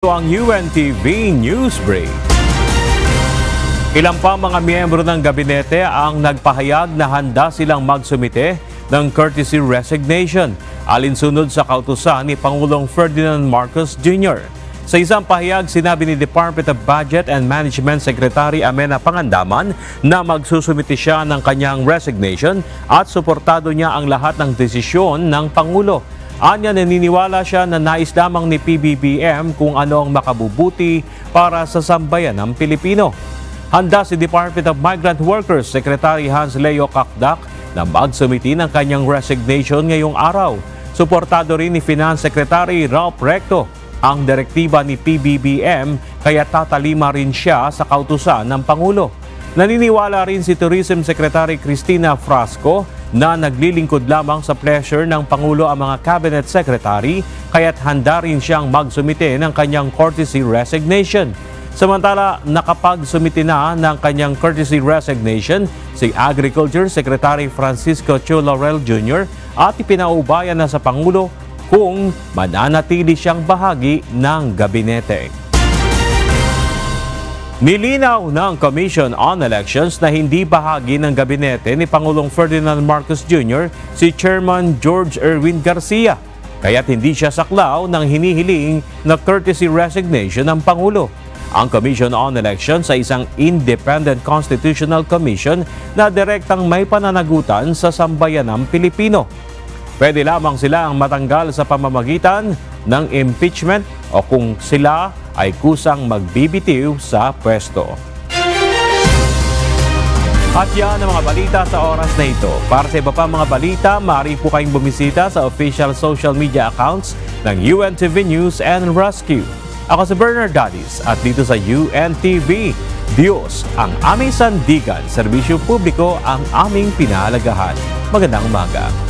Ito ang UNTV News Break. Ilang pa mga miyembro ng gabinete ang nagpahayag na handa silang magsumite ng courtesy resignation alinsunod sa kautusan ni Pangulong Ferdinand Marcos Jr. Sa isang pahayag, sinabi ni Department of Budget and Management Secretary Amenah Pangandaman na magsusumite siya ng kanyang resignation at suportado niya ang lahat ng desisyon ng Pangulo. Anya, naniniwala siya na nais lamang ni PBBM kung ano ang makabubuti para sa sambayan ng Pilipino. Handa si Department of Migrant Workers Secretary Hans Leo Kakdak na magsumiti ng kanyang resignation ngayong araw. Suportado rin ni Finance Secretary Ralph Recto ang direktiba ni PBBM kaya tatalima rin siya sa kautusan ng Pangulo. Naniniwala rin si Tourism Secretary Cristina Frasco na naglilingkod lamang sa pleasure ng Pangulo ang mga cabinet secretary kaya't handa rin siyang magsumite ng kanyang courtesy resignation. Samantala, nakapagsumite na ng kanyang courtesy resignation si Agriculture Secretary Francisco Chu Laurel Jr. at ipinaubayan na sa Pangulo kung mananatili siyang bahagi ng gabinete. Nilinaw ng Commission on Elections na hindi bahagi ng gabinete ni Pangulong Ferdinand Marcos Jr. si Chairman George Erwin Garcia, kaya't hindi siya saklaw ng hinihiling na courtesy resignation ng Pangulo. Ang Commission on Elections ay isang independent constitutional commission na direktang may pananagutan sa sambayanang Pilipino. Pwede lamang sila ang matanggal sa pamamagitan ng impeachment o kung sila ay kusang magbibitiw sa pwesto. At yan ang mga balita sa oras na ito. Para sa iba pa mga balita, maaari po kayong bumisita sa official social media accounts ng UNTV News and Rescue. Ako si Bernard Dadis at dito sa UNTV, Diyos ang aming sandigan, serbisyo publiko ang aming pinahalagahan. Magandang umaga.